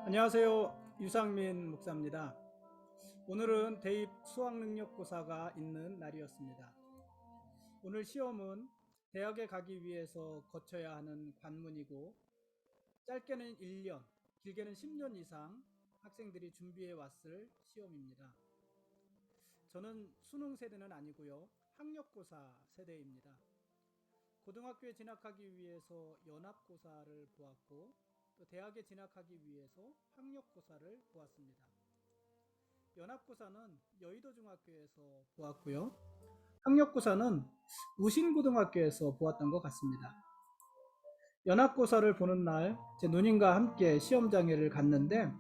안녕하세요. 유상민 목사입니다. 오늘은 대입 수학능력고사가 있는 날이었습니다. 오늘 시험은 대학에 가기 위해서 거쳐야 하는 관문이고, 짧게는 1년, 길게는 10년 이상 학생들이 준비해 왔을 시험입니다. 저는 수능 세대는 아니고요, 학력고사 세대입니다. 고등학교에 진학하기 위해서 연합고사를 보았고, 또 대학에 진학하기 위해서 학력고사를 보았습니다. 연합고사는 여의도 중학교에서 보았고요, 학력고사는 우신고등학교에서 보았던 것 같습니다. 연합고사를 보는 날 제 누님과 함께 시험장에를 갔는데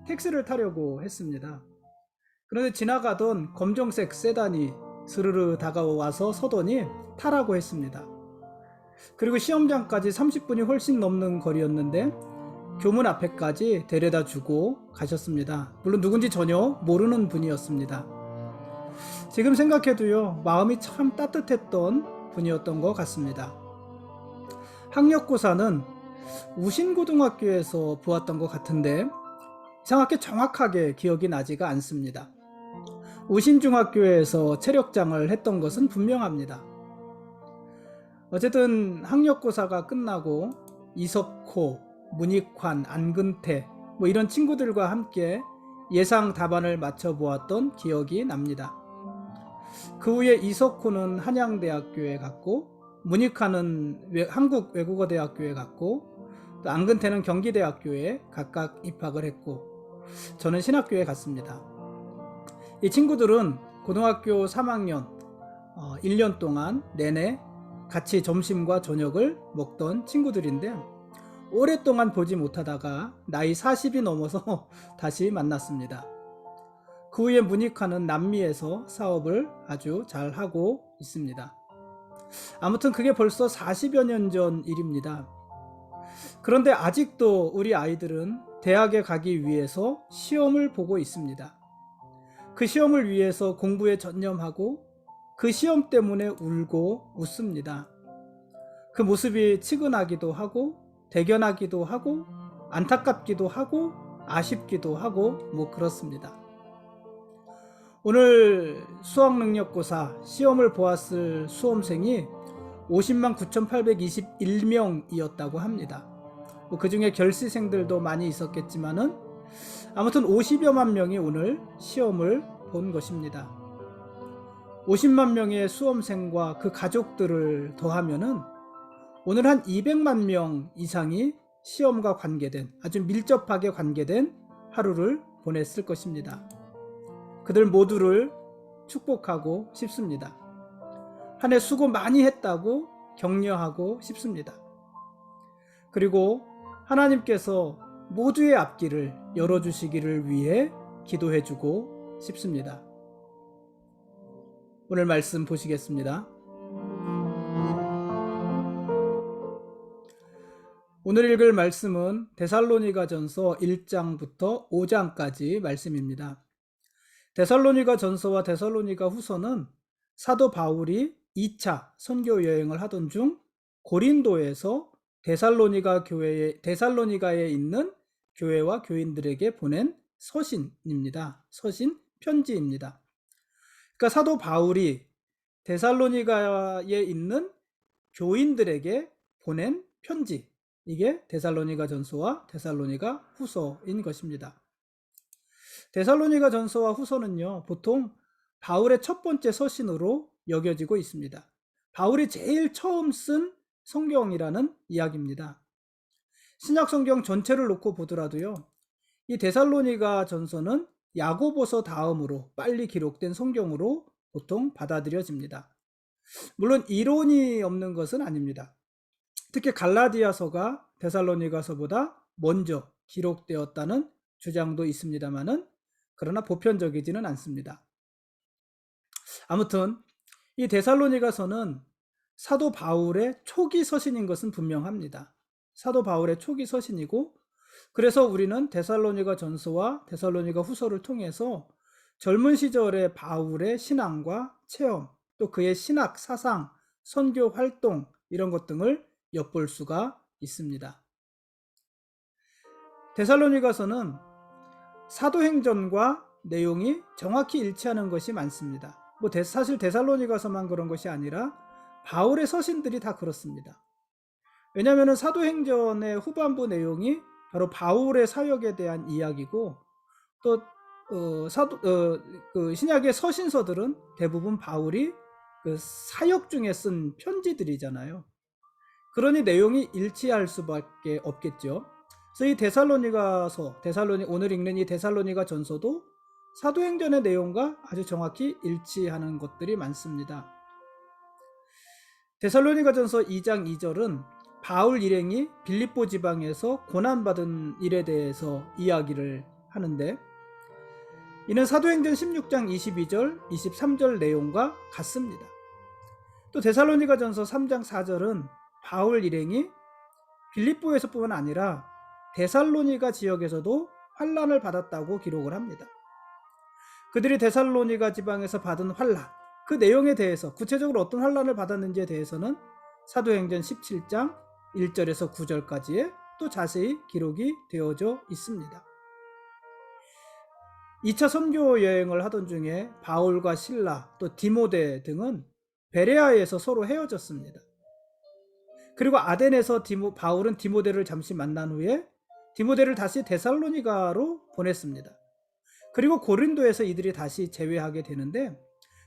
택시를 타려고 했습니다. 그런데 지나가던 검정색 세단이 스르르 다가와서 서더니 타라고 했습니다. 그리고 시험장까지 30분이 훨씬 넘는 거리였는데 교문 앞에까지 데려다 주고 가셨습니다. 물론 누군지 전혀 모르는 분이었습니다. 지금 생각해도요, 마음이 참 따뜻했던 분이었던 것 같습니다. 학력고사는 우신고등학교에서 보았던 것 같은데 이상하게 정확하게 기억이 나지가 않습니다. 우신중학교에서 체력장을 했던 것은 분명합니다. 어쨌든 학력고사가 끝나고 이석호, 문익환, 안근태 이런 친구들과 함께 예상 답안을 맞춰보았던 기억이 납니다. 그 후에 이석호는 한양대학교에 갔고, 문익환은 한국외국어대학교에 갔고, 또 안근태는 경기대학교에 각각 입학을 했고, 저는 신학교에 갔습니다. 이 친구들은 고등학교 3학년 1년 동안 내내 같이 점심과 저녁을 먹던 친구들인데, 오랫동안 보지 못하다가 나이 40이 넘어서 다시 만났습니다. 그 후에 문익환은 남미에서 사업을 아주 잘 하고 있습니다. 아무튼 그게 벌써 40여 년 전 일입니다. 그런데 아직도 우리 아이들은 대학에 가기 위해서 시험을 보고 있습니다. 그 시험을 위해서 공부에 전념하고 그 시험 때문에 울고 웃습니다. 그 모습이 측은하기도 하고 대견하기도 하고 안타깝기도 하고 아쉽기도 하고 그렇습니다. 오늘 수학능력고사 시험을 보았을 수험생이 50만 9,821명이었다고 합니다. 그 중에 결시생들도 많이 있었겠지만은 아무튼 50여만 명이 오늘 시험을 본 것입니다. 50만 명의 수험생과 그 가족들을 더하면은 오늘 한 200만 명 이상이 시험과 관계된, 아주 밀접하게 관계된 하루를 보냈을 것입니다. 그들 모두를 축복하고 싶습니다. 한 해 수고 많이 했다고 격려하고 싶습니다. 그리고 하나님께서 모두의 앞길을 열어주시기를 위해 기도해주고 싶습니다. 오늘 말씀 보시겠습니다. 오늘 읽을 말씀은 데살로니가전서 1장부터 5장까지 말씀입니다. 데살로니가 전서와 데살로니가 후서는 사도 바울이 2차 선교 여행을 하던 중 고린도에서 데살로니가에 있는 교회와 교인들에게 보낸 서신입니다. 서신 편지입니다. 그러니까 사도 바울이 데살로니가에 있는 교인들에게 보낸 편지, 이게 데살로니가 전서와 데살로니가 후서인 것입니다. 데살로니가 전서와 후서는요, 보통 바울의 첫 번째 서신으로 여겨지고 있습니다. 바울이 제일 처음 쓴 성경이라는 이야기입니다. 신약 성경 전체를 놓고 보더라도요, 이 데살로니가 전서는 야고보서 다음으로 빨리 기록된 성경으로 보통 받아들여집니다. 물론 이론이 없는 것은 아닙니다. 특히 갈라디아서가 데살로니가서보다 먼저 기록되었다는 주장도 있습니다만은, 그러나 보편적이지는 않습니다. 아무튼 이 데살로니가서는 사도 바울의 초기 서신인 것은 분명합니다. 사도 바울의 초기 서신이고, 그래서 우리는 데살로니가 전서와 데살로니가 후서를 통해서 젊은 시절의 바울의 신앙과 체험, 또 그의 신학 사상, 선교 활동 이런 것 등을 엿볼 수가 있습니다. 데살로니가서는 사도행전과 내용이 정확히 일치하는 것이 많습니다. 사실 데살로니가서만 그런 것이 아니라 바울의 서신들이 다 그렇습니다. 왜냐하면 사도행전의 후반부 내용이 바로 바울의 사역에 대한 이야기고, 또 신약의 서신서들은 대부분 바울이 그 사역 중에 쓴 편지들이잖아요. 그러니 내용이 일치할 수밖에 없겠죠. 그래서 이 데살로니가서, 오늘 읽는 이 데살로니가 전서도 사도행전의 내용과 아주 정확히 일치하는 것들이 많습니다. 데살로니가 전서 2장 2절은 바울 일행이 빌립보 지방에서 고난받은 일에 대해서 이야기를 하는데, 이는 사도행전 16장 22절, 23절 내용과 같습니다. 또 데살로니가 전서 3장 4절은 바울 일행이 빌립보에서뿐만 아니라 데살로니가 지역에서도 환난을 받았다고 기록을 합니다. 그들이 데살로니가 지방에서 받은 환난, 그 내용에 대해서 구체적으로 어떤 환난을 받았는지에 대해서는 사도행전 17장 1절에서 9절까지에 또 자세히 기록이 되어져 있습니다. 2차 선교 여행을 하던 중에 바울과 실라 또 디모데 등은 베레아에서 서로 헤어졌습니다. 그리고 아덴에서 바울은 디모데를 잠시 만난 후에 디모데를 다시 데살로니가로 보냈습니다. 그리고 고린도에서 이들이 다시 재회하게 되는데,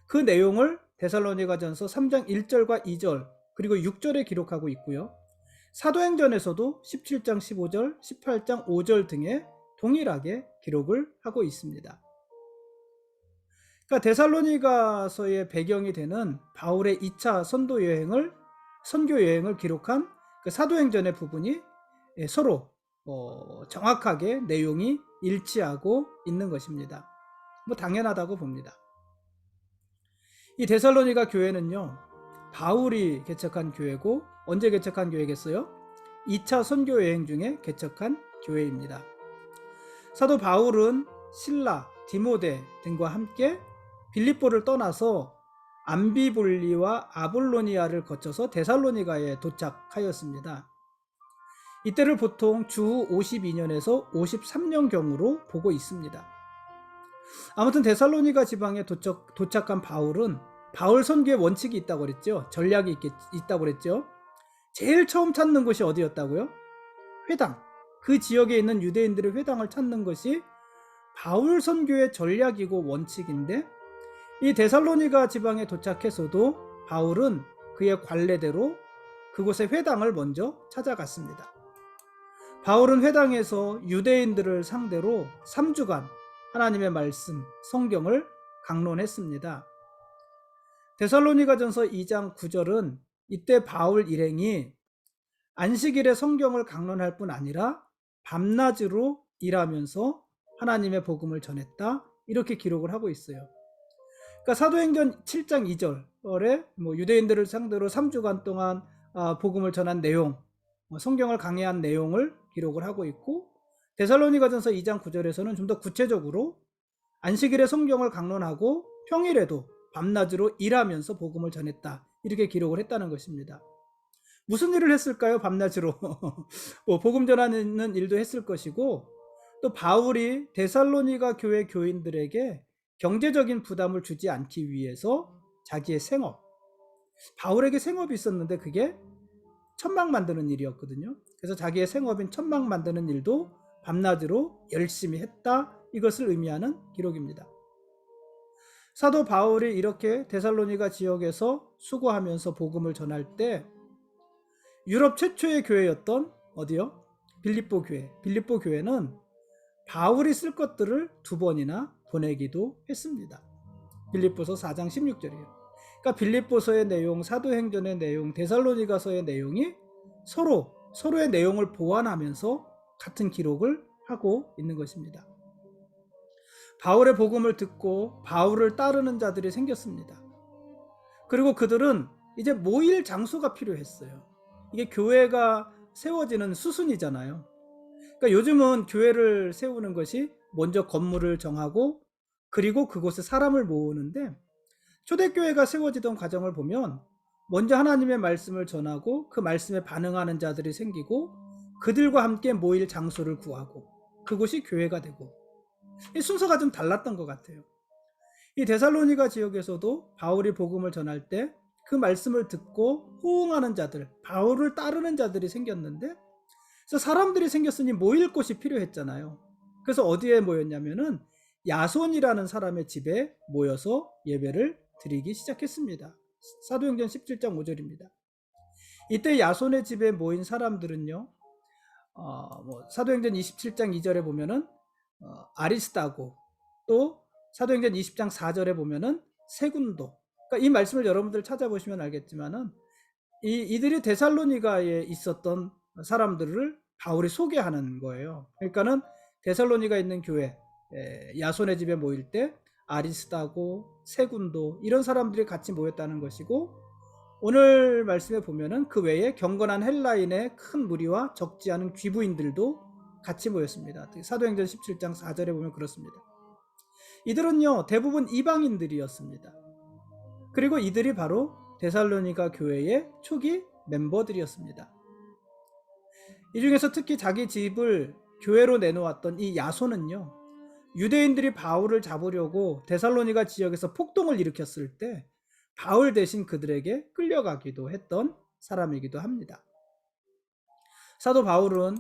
그 내용을 데살로니가전서 3장 1절과 2절 그리고 6절에 기록하고 있고요. 사도행전에서도 17장 15절, 18장 5절 등에 동일하게 기록을 하고 있습니다. 그러니까 데살로니가서의 배경이 되는 바울의 2차 선교 여행을 기록한 그 사도행전의 부분이 서로 정확하게 내용이 일치하고 있는 것입니다. 당연하다고 봅니다. 이 데살로니가 교회는요, 바울이 개척한 교회고, 언제 개척한 교회겠어요? 2차 선교 여행 중에 개척한 교회입니다. 사도 바울은 실라, 디모데 등과 함께 빌립보를 떠나서 암비볼리와 아볼로니아를 거쳐서 데살로니가에 도착하였습니다. 이때를 보통 주후 52년에서 53년경으로 보고 있습니다. 아무튼 데살로니가 지방에 도착한 바울은 바울 선교의 원칙이 있다고 그랬죠. 전략이 있다고 그랬죠. 제일 처음 찾는 곳이 어디였다고요? 회당. 그 지역에 있는 유대인들의 회당을 찾는 것이 바울 선교의 전략이고 원칙인데, 이 데살로니가 지방에 도착해서도 바울은 그의 관례대로 그곳의 회당을 먼저 찾아갔습니다. 바울은 회당에서 유대인들을 상대로 3주간 하나님의 말씀, 성경을 강론했습니다. 데살로니가전서 2장 9절은 이때 바울 일행이 안식일에 성경을 강론할 뿐 아니라 밤낮으로 일하면서 하나님의 복음을 전했다, 이렇게 기록을 하고 있어요. 그러니까 사도행전 7장 2절에 유대인들을 상대로 3주간 동안 복음을 전한 내용, 성경을 강해한 내용을 기록을 하고 있고, 데살로니가전서 2장 9절에서는 좀 더 구체적으로 안식일에 성경을 강론하고 평일에도 밤낮으로 일하면서 복음을 전했다, 이렇게 기록을 했다는 것입니다. 무슨 일을 했을까요? 밤낮으로 복음 전하는 일도 했을 것이고, 또 바울이 데살로니가 교회 교인들에게 경제적인 부담을 주지 않기 위해서 자기의 생업, 바울에게 생업이 있었는데 그게 천막 만드는 일이었거든요. 그래서 자기의 생업인 천막 만드는 일도 밤낮으로 열심히 했다, 이것을 의미하는 기록입니다. 사도 바울이 이렇게 데살로니가 지역에서 수고하면서 복음을 전할 때 유럽 최초의 교회였던 어디요? 빌립보 교회. 빌립보 교회는 바울이 쓸 것들을 2번이나 보내기도 했습니다. 빌립보서 4장 16절이에요. 그러니까 빌립보서의 내용, 사도행전의 내용, 데살로니가서의 내용이 서로의 내용을 보완하면서 같은 기록을 하고 있는 것입니다. 바울의 복음을 듣고 바울을 따르는 자들이 생겼습니다. 그리고 그들은 이제 모일 장소가 필요했어요. 이게 교회가 세워지는 수순이잖아요. 그러니까 요즘은 교회를 세우는 것이 먼저 건물을 정하고 그리고 그곳에 사람을 모으는데, 초대교회가 세워지던 과정을 보면 먼저 하나님의 말씀을 전하고 그 말씀에 반응하는 자들이 생기고 그들과 함께 모일 장소를 구하고 그곳이 교회가 되고, 이 순서가 좀 달랐던 것 같아요. 이 데살로니가 지역에서도 바울이 복음을 전할 때 그 말씀을 듣고 호응하는 자들, 바울을 따르는 자들이 생겼는데, 그래서 사람들이 생겼으니 모일 곳이 필요했잖아요. 그래서 어디에 모였냐면은 야손이라는 사람의 집에 모여서 예배를 드리기 시작했습니다. 사도행전 17장 5절입니다. 이때 야손의 집에 모인 사람들은요, 사도행전 27장 2절에 보면은 아리스다고, 또 사도행전 20장 4절에 보면은 세군도. 그러니까 이 말씀을 여러분들 찾아보시면 알겠지만은 이들이 데살로니가에 있었던 사람들을 바울이 소개하는 거예요. 그러니까는 데살로니가 있는 교회, 야손의 집에 모일 때 아리스다고, 세군도, 이런 사람들이 같이 모였다는 것이고, 오늘 말씀에 보면은 그 외에 경건한 헬라인의 큰 무리와 적지 않은 귀부인들도 같이 모였습니다. 사도행전 17장 4절에 보면 그렇습니다. 이들은요, 대부분 이방인들이었습니다. 그리고 이들이 바로 데살로니가 교회의 초기 멤버들이었습니다. 이 중에서 특히 자기 집을 교회로 내놓았던 이 야손은요, 유대인들이 바울을 잡으려고 데살로니가 지역에서 폭동을 일으켰을 때 바울 대신 그들에게 끌려가기도 했던 사람이기도 합니다. 사도 바울은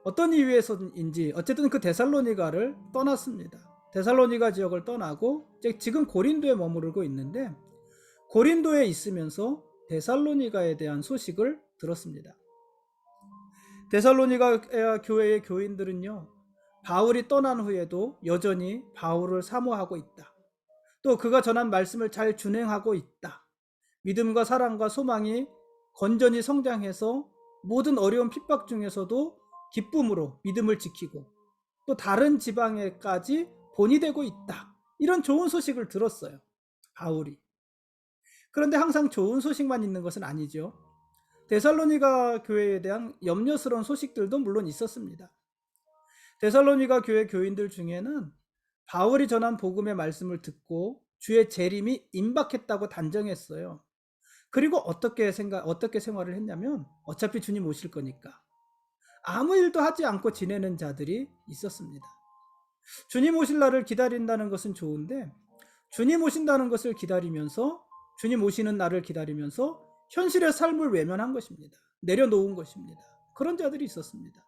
어떤 이유에서인지 어쨌든 그 데살로니가를 떠났습니다. 데살로니가 지역을 떠나고 지금 고린도에 머무르고 있는데, 고린도에 있으면서 데살로니가에 대한 소식을 들었습니다. 데살로니가 교회의 교인들은요, 바울이 떠난 후에도 여전히 바울을 사모하고 있다. 또 그가 전한 말씀을 잘 준행하고 있다. 믿음과 사랑과 소망이 건전히 성장해서 모든 어려운 핍박 중에서도 기쁨으로 믿음을 지키고 또 다른 지방에까지 본이 되고 있다. 이런 좋은 소식을 들었어요, 바울이. 그런데 항상 좋은 소식만 있는 것은 아니죠. 데살로니가 교회에 대한 염려스러운 소식들도 물론 있었습니다. 데살로니가 교회 교인들 중에는 바울이 전한 복음의 말씀을 듣고 주의 재림이 임박했다고 단정했어요. 그리고 어떻게 생활을 했냐면, 어차피 주님 오실 거니까 아무 일도 하지 않고 지내는 자들이 있었습니다. 주님 오실 날을 기다린다는 것은 좋은데, 주님 오신다는 것을 기다리면서, 주님 오시는 날을 기다리면서 현실의 삶을 외면한 것입니다. 내려놓은 것입니다. 그런 자들이 있었습니다.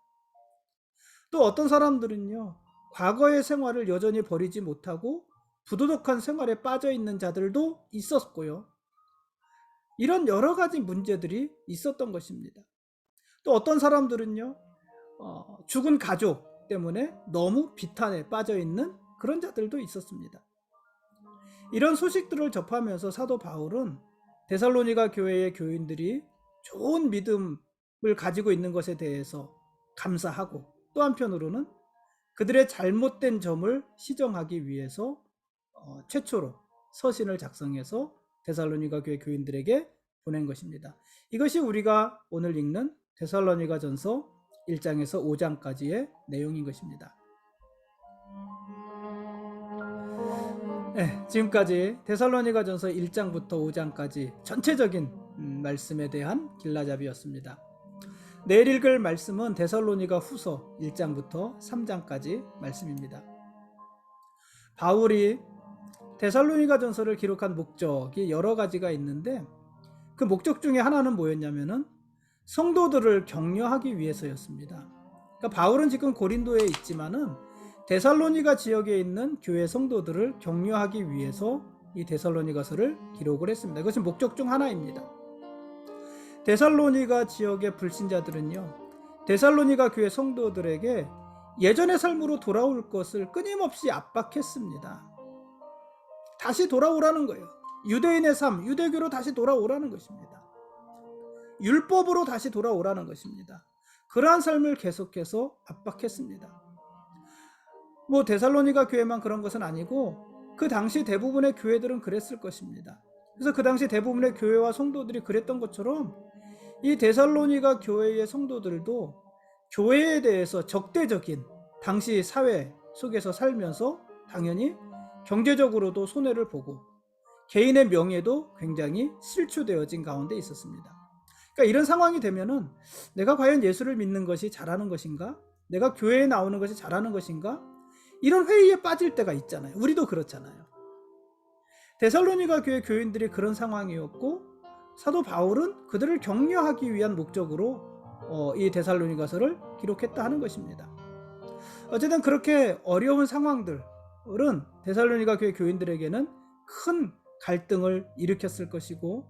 또 어떤 사람들은요, 과거의 생활을 여전히 버리지 못하고 부도덕한 생활에 빠져 있는 자들도 있었고요. 이런 여러 가지 문제들이 있었던 것입니다. 또 어떤 사람들은요, 죽은 가족 때문에 너무 비탄에 빠져 있는 그런 자들도 있었습니다. 이런 소식들을 접하면서 사도 바울은 데살로니가 교회의 교인들이 좋은 믿음을 가지고 있는 것에 대해서 감사하고, 또 한편으로는 그들의 잘못된 점을 시정하기 위해서 최초로 서신을 작성해서 데살로니가 교회 교인들에게 보낸 것입니다. 이것이 우리가 오늘 읽는 데살로니가 전서 1장에서 5장까지의 내용인 것입니다. 네, 지금까지 데살로니가 전서 1장부터 5장까지 전체적인 말씀에 대한 길라잡이였습니다. 내일 읽을 말씀은 데살로니가 후서 1장부터 3장까지 말씀입니다. 바울이 데살로니가 전서를 기록한 목적이 여러 가지가 있는데, 그 목적 중에 하나는 뭐였냐면은 성도들을 격려하기 위해서였습니다. 그러니까 바울은 지금 고린도에 있지만은 데살로니가 지역에 있는 교회 성도들을 격려하기 위해서 이 데살로니가서를 기록을 했습니다. 그것이 목적 중 하나입니다. 데살로니가 지역의 불신자들은요, 데살로니가 교회 성도들에게 예전의 삶으로 돌아올 것을 끊임없이 압박했습니다. 다시 돌아오라는 거예요. 유대인의 삶, 유대교로 다시 돌아오라는 것입니다. 율법으로 다시 돌아오라는 것입니다. 그러한 삶을 계속해서 압박했습니다. 데살로니가 교회만 그런 것은 아니고 그 당시 대부분의 교회들은 그랬을 것입니다. 그래서 그 당시 대부분의 교회와 성도들이 그랬던 것처럼 이 데살로니가 교회의 성도들도 교회에 대해서 적대적인 당시 사회 속에서 살면서 당연히 경제적으로도 손해를 보고 개인의 명예도 굉장히 실추되어진 가운데 있었습니다. 그러니까 이런 상황이 되면은 내가 과연 예수를 믿는 것이 잘하는 것인가? 내가 교회에 나오는 것이 잘하는 것인가? 이런 회의에 빠질 때가 있잖아요. 우리도 그렇잖아요. 데살로니가 교회 교인들이 그런 상황이었고 사도 바울은 그들을 격려하기 위한 목적으로 이 데살로니가서를 기록했다 하는 것입니다. 어쨌든 그렇게 어려운 상황들은 데살로니가 교회 교인들에게는 큰 갈등을 일으켰을 것이고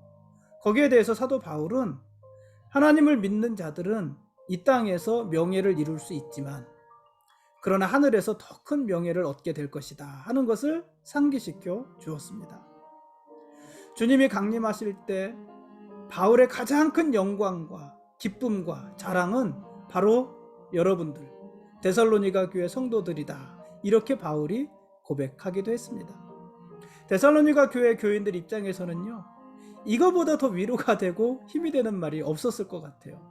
거기에 대해서 사도 바울은 하나님을 믿는 자들은 이 땅에서 명예를 이룰 수 있지만 그러나 하늘에서 더 큰 명예를 얻게 될 것이다 하는 것을 상기시켜 주었습니다. 주님이 강림하실 때 바울의 가장 큰 영광과 기쁨과 자랑은 바로 여러분들 데살로니가 교회 성도들이다 이렇게 바울이 고백하기도 했습니다. 데살로니가 교회 교인들 입장에서는요 이거보다 더 위로가 되고 힘이 되는 말이 없었을 것 같아요.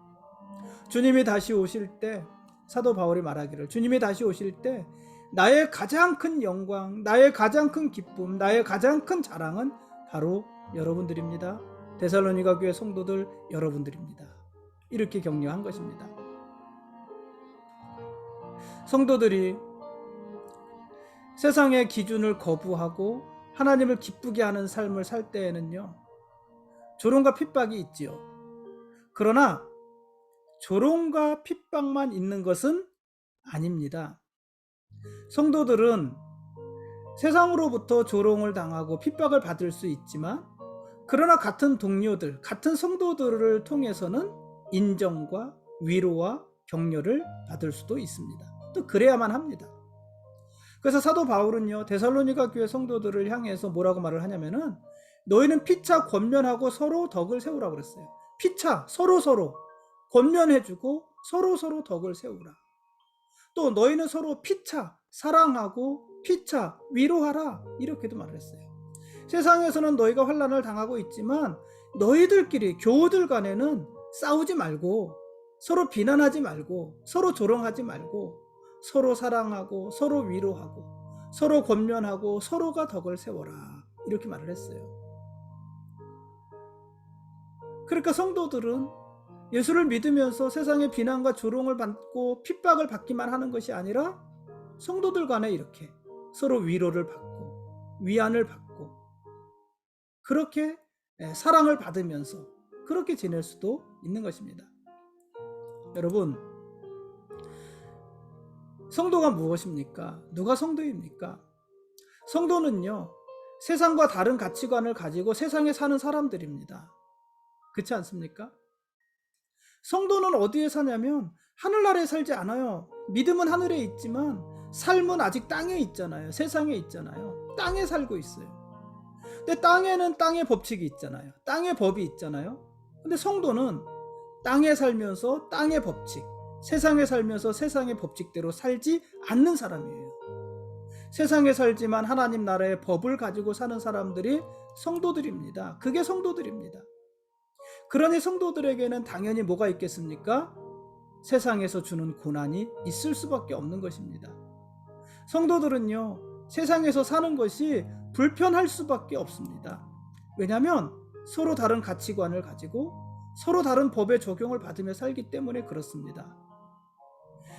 주님이 다시 오실 때 사도 바울이 말하기를 주님이 다시 오실 때 나의 가장 큰 영광, 나의 가장 큰 기쁨, 나의 가장 큰 자랑은 바로 여러분들입니다. 데살로니가 교회 성도들 여러분들입니다. 이렇게 격려한 것입니다. 성도들이 세상의 기준을 거부하고 하나님을 기쁘게 하는 삶을 살 때에는요 조롱과 핍박이 있지요. 그러나 조롱과 핍박만 있는 것은 아닙니다. 성도들은 세상으로부터 조롱을 당하고 핍박을 받을 수 있지만 그러나 같은 동료들, 같은 성도들을 통해서는 인정과 위로와 격려를 받을 수도 있습니다. 또 그래야만 합니다. 그래서 사도 바울은요 데살로니가 교회 성도들을 향해서 뭐라고 말을 하냐면은 너희는 피차 권면하고 서로 덕을 세우라고 그랬어요. 피차 서로 권면해주고 서로 덕을 세우라. 또 너희는 서로 피차 사랑하고 피차 위로하라 이렇게도 말을 했어요. 세상에서는 너희가 환난을 당하고 있지만 너희들끼리 교우들 간에는 싸우지 말고 서로 비난하지 말고 서로 조롱하지 말고 서로 사랑하고 서로 위로하고 서로 권면하고 서로가 덕을 세워라 이렇게 말을 했어요. 그러니까 성도들은 예수를 믿으면서 세상의 비난과 조롱을 받고 핍박을 받기만 하는 것이 아니라 성도들 간에 이렇게 서로 위로를 받고 위안을 받고 그렇게 사랑을 받으면서 그렇게 지낼 수도 있는 것입니다. 여러분, 성도가 무엇입니까? 누가 성도입니까? 성도는요 세상과 다른 가치관을 가지고 세상에 사는 사람들입니다. 그렇지 않습니까? 성도는 어디에 사냐면 하늘나라에 살지 않아요. 믿음은 하늘에 있지만 삶은 아직 땅에 있잖아요. 세상에 있잖아요. 땅에 살고 있어요. 근데 땅에는 땅의 법칙이 있잖아요. 땅의 법이 있잖아요. 근데 성도는 땅에 살면서 땅의 법칙, 세상에 살면서 세상의 법칙대로 살지 않는 사람이에요. 세상에 살지만 하나님 나라의 법을 가지고 사는 사람들이 성도들입니다. 그게 성도들입니다. 그러니 성도들에게는 당연히 뭐가 있겠습니까? 세상에서 주는 고난이 있을 수밖에 없는 것입니다. 성도들은요 세상에서 사는 것이 불편할 수밖에 없습니다. 왜냐하면 서로 다른 가치관을 가지고 서로 다른 법의 적용을 받으며 살기 때문에 그렇습니다.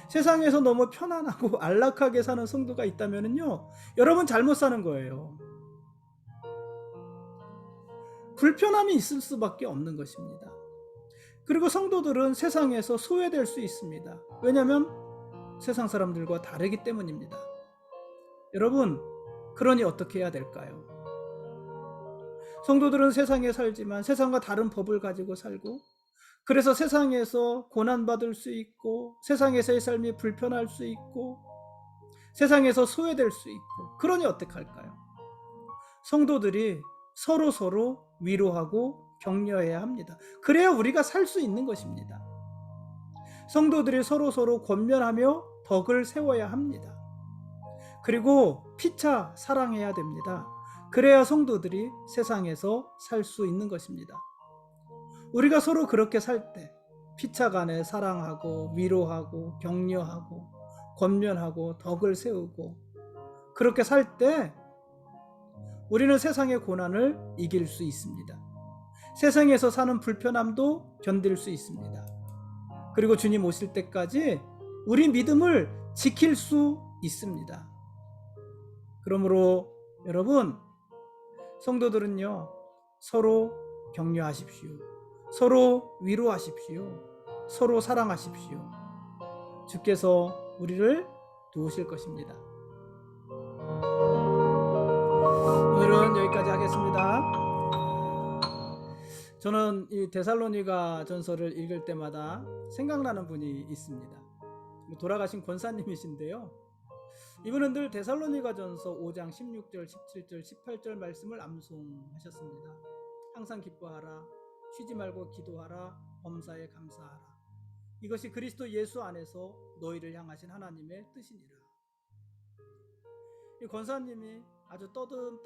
세상에서 너무 편안하고 안락하게 사는 성도가 있다면요 여러분 잘못 사는 거예요. 불편함이 있을 수밖에 없는 것입니다. 그리고 성도들은 세상에서 소외될 수 있습니다. 왜냐하면 세상 사람들과 다르기 때문입니다. 여러분, 그러니 어떻게 해야 될까요? 성도들은 세상에 살지만 세상과 다른 법을 가지고 살고 그래서 세상에서 고난받을 수 있고 세상에서의 삶이 불편할 수 있고 세상에서 소외될 수 있고 그러니 어떻게 할까요? 성도들이 서로 위로하고 격려해야 합니다. 그래야 우리가 살 수 있는 것입니다. 성도들이 서로 권면하며 덕을 세워야 합니다. 그리고 피차 사랑해야 됩니다. 그래야 성도들이 세상에서 살 수 있는 것입니다. 우리가 서로 그렇게 살 때 피차간에 사랑하고 위로하고 격려하고 권면하고 덕을 세우고 그렇게 살 때 우리는 세상의 고난을 이길 수 있습니다. 세상에서 사는 불편함도 견딜 수 있습니다. 그리고 주님 오실 때까지 우리 믿음을 지킬 수 있습니다. 그러므로 여러분, 성도들은요, 서로 격려하십시오. 서로 위로하십시오. 서로 사랑하십시오. 주께서 우리를 도우실 것입니다. 오늘은 여기까지 하겠습니다. 저는 이 데살로니가 전서를 읽을 때마다 생각나는 분이 있습니다. 돌아가신 권사님이신데요. 이분은 늘 데살로니가 전서 5장 16절, 17절, 18절 말씀을 암송하셨습니다. 항상 기뻐하라, 쉬지 말고 기도하라, 범사에 감사하라. 이것이 그리스도 예수 안에서 너희를 향하신 하나님의 뜻이니라. 이 권사님이 아주 떠듬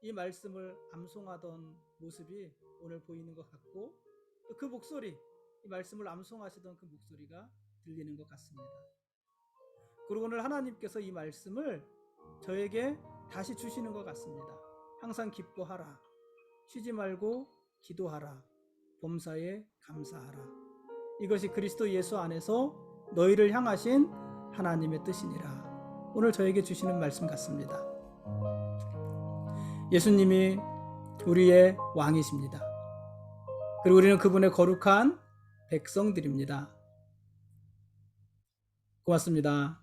이 말씀을 암송하던 모습이 오늘 보이는 것 같고, 또 그 목소리, 이 말씀을 암송하시던 그 목소리가 들리는 것 같습니다. 그리고 오늘 하나님께서 이 말씀을 저에게 다시 주시는 것 같습니다. 항상 기뻐하라, 쉬지 말고 기도하라, 범사에 감사하라. 이것이 그리스도 예수 안에서 너희를 향하신 하나님의 뜻이니라. 오늘 저에게 주시는 말씀 같습니다. 예수님이 우리의 왕이십니다. 그리고 우리는 그분의 거룩한 백성들입니다. 고맙습니다.